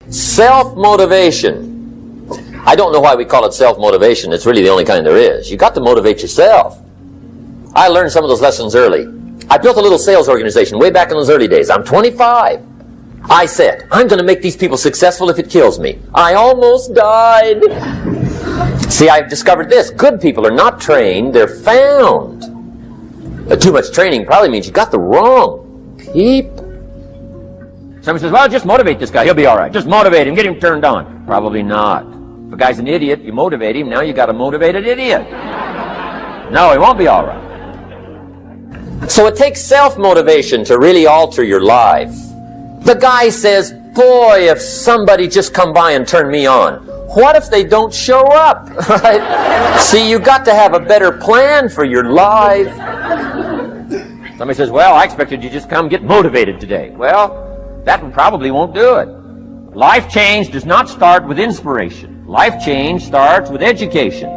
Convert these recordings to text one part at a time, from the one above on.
Self-motivation. I don't know why we call it self-motivation. It's really the only kind there is. You got to motivate yourself. I learned some of those lessons early. I built a little sales organization way back in those early days. I'm 25. I said, I'm going to make these people successful if it kills me. I almost died. See, I've discovered this. Good people are not trained, they're found. Too much training probably means you got the wrong people. Somebody says, well, just motivate this guy, he'll be all right. Just motivate him, get him turned on. Probably not. If a guy's an idiot, you motivate him, now you got a motivated idiot. No, he won't be all right. So it takes self-motivation to really alter your life. The guy says, boy, if somebody just come by and turn me on. What if they don't show up? Right? See, you got to have a better plan for your life. Somebody says, well, I expected you just come get motivated today. Well, that probably won't do it. Life change does not start with inspiration. Life change starts with education.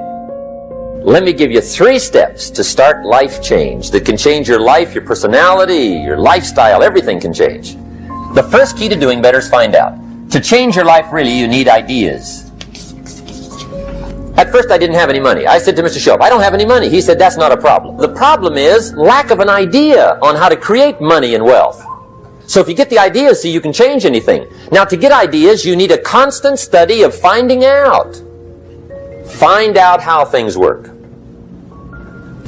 Let me give you 3 steps to start life change that can change your life, your personality, your lifestyle, everything can change. The first key to doing better is find out. To change your life, really, you need ideas. At first, I didn't have any money. I said to Mr. Shope, I don't have any money. He said, that's not a problem. The problem is lack of an idea on how to create money and wealth. So if you get the ideas, see, you can change anything. Now, to get ideas, you need a constant study of finding out. Find out how things work.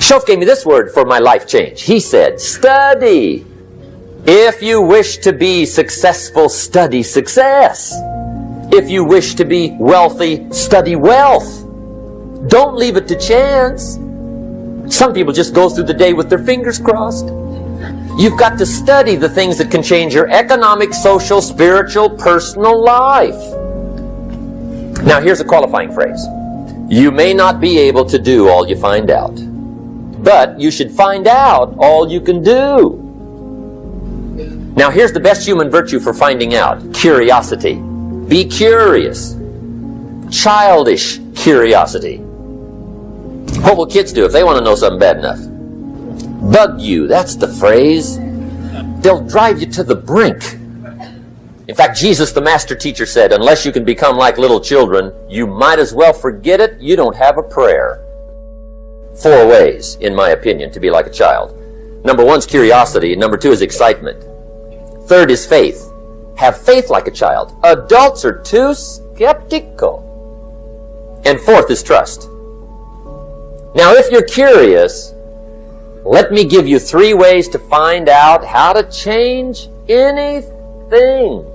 Shope gave me this word for my life change. He said, study. If you wish to be successful, study success. If you wish to be wealthy, study wealth. Don't leave it to chance. Some people just go through the day with their fingers crossed. You've got to study the things that can change your economic, social, spiritual, personal life. Now here's a qualifying phrase. You may not be able to do all you find out, but you should find out all you can do. Now here's the best human virtue for finding out. Curiosity. Be curious. Childish curiosity. What will kids do if they want to know something bad enough? Bug you, that's the phrase. They'll drive you to the brink. In fact, Jesus, the master teacher, said, unless you can become like little children, you might as well forget it. You don't have a prayer. 4 ways, in my opinion, to be like a child. Number 1 is curiosity, and number 2 is excitement. 3rd is faith. Have faith like a child. Adults are too skeptical. And 4th is trust. Now, if you're curious, let me give you 3 ways to find out how to change anything.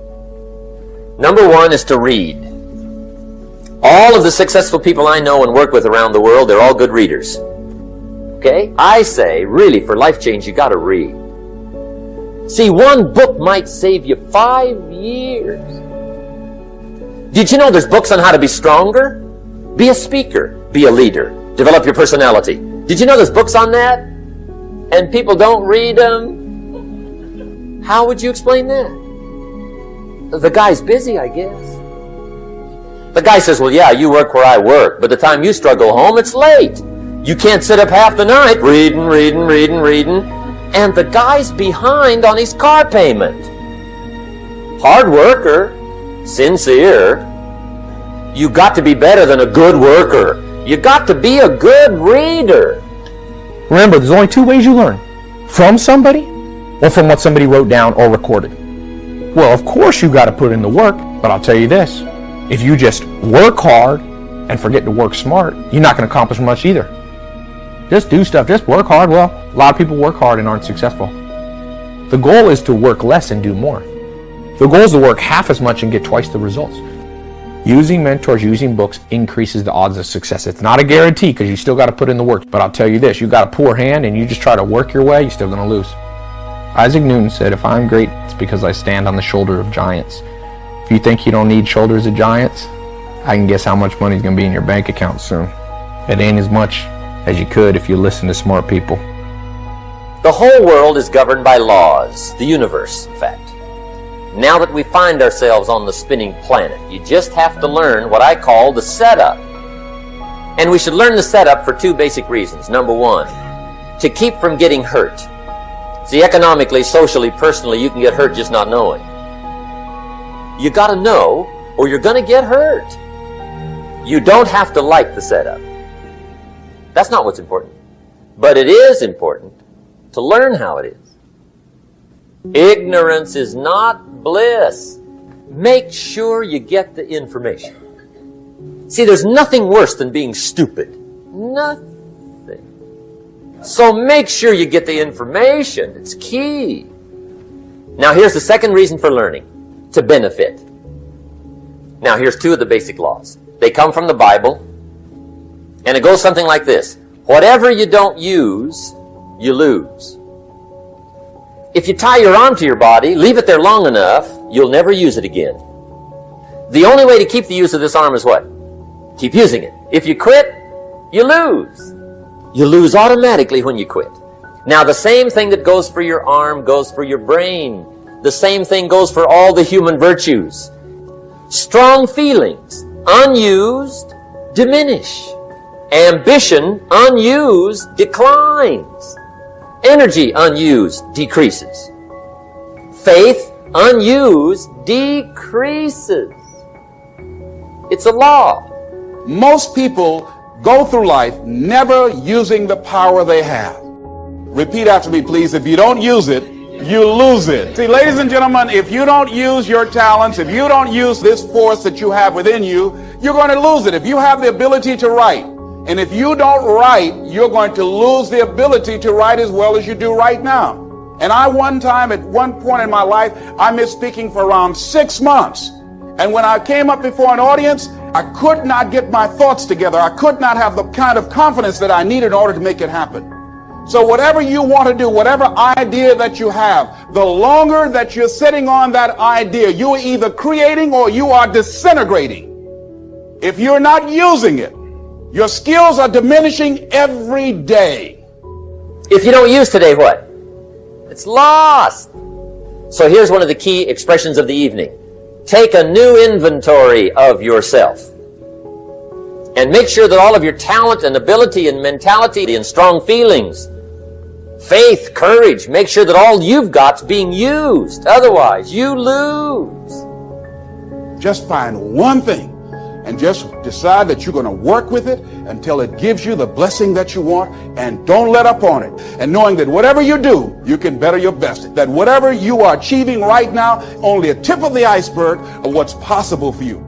Number 1 is to read. All of the successful people I know and work with around the world, they're all good readers. Okay? I say, really, for life change, you got to read. See, 1 book might save you 5 years. Did you know there's books on how to be stronger? Be a speaker. Be a leader. Develop your personality. Did you know there's books on that? And people don't read them? How would you explain that? The guy's busy, I guess. The guy says, well, yeah, you work where I work, but the time you struggle home, it's late. You can't sit up half the night reading. And the guy's behind on his car payment. Hard worker, sincere. You got to be better than a good worker. You got to be a good reader. Remember, there's only 2 ways you learn. From somebody, or from what somebody wrote down or recorded. Well, of course you got to put in the work, but I'll tell you this. If you just work hard and forget to work smart, you're not going to accomplish much either. Just do stuff, just work hard. Well, a lot of people work hard and aren't successful. The goal is to work less and do more. The goal is to work half as much and get twice the results. Using mentors, using books increases the odds of success. It's not a guarantee because you still got to put in the work. But I'll tell you this, you got a poor hand and you just try to work your way, you're still going to lose. Isaac Newton said, if I'm great, it's because I stand on the shoulder of giants. If you think you don't need shoulders of giants, I can guess how much money is going to be in your bank account soon. It ain't as much as you could if you listen to smart people. The whole world is governed by laws, the universe, in fact. Now that we find ourselves on the spinning planet, you just have to learn what I call the setup. And we should learn the setup for 2 basic reasons. Number 1, to keep from getting hurt. See, economically, socially, personally, you can get hurt just not knowing. You got to know or you're going to get hurt. You don't have to like the setup. That's not what's important. But it is important to learn how it is. Ignorance is not bliss. Make sure you get the information. See, there's nothing worse than being stupid. Nothing. So make sure you get the information. It's key. Now here's the second reason for learning. To benefit. Now here's two of the basic laws. They come from the Bible. And it goes something like this. Whatever you don't use, you lose. If you tie your arm to your body, leave it there long enough, you'll never use it again. The only way to keep the use of this arm is what? Keep using it. If you quit, you lose. You lose automatically when you quit. Now the same thing that goes for your arm goes for your brain. The same thing goes for all the human virtues. Strong feelings, unused, diminish. Ambition, unused, declines. Energy, unused, decreases. Faith, unused, decreases. It's a law. Most people go through life never using the power they have. Repeat after me, please. If you don't use it, you lose it. See, ladies and gentlemen, if you don't use your talents, if you don't use this force that you have within you, you're going to lose it. If you have the ability to write, and if you don't write, you're going to lose the ability to write as well as you do right now. And at one point in my life, I missed speaking for around 6 months. And when I came up before an audience, I could not get my thoughts together. I could not have the kind of confidence that I needed in order to make it happen. So whatever you want to do, whatever idea that you have, the longer that you're sitting on that idea, you are either creating or you are disintegrating. If you're not using it, your skills are diminishing every day. If you don't use today, what? It's lost. So here's one of the key expressions of the evening. Take a new inventory of yourself. And make sure that all of your talent and ability and mentality and strong feelings, faith, courage, make sure that all you've got's being used. Otherwise, you lose. Just find one thing and just decide that you're going to work with it until it gives you the blessing that you want, and don't let up on it. And knowing that whatever you do, you can better your best. That whatever you are achieving right now, only a tip of the iceberg of what's possible for you.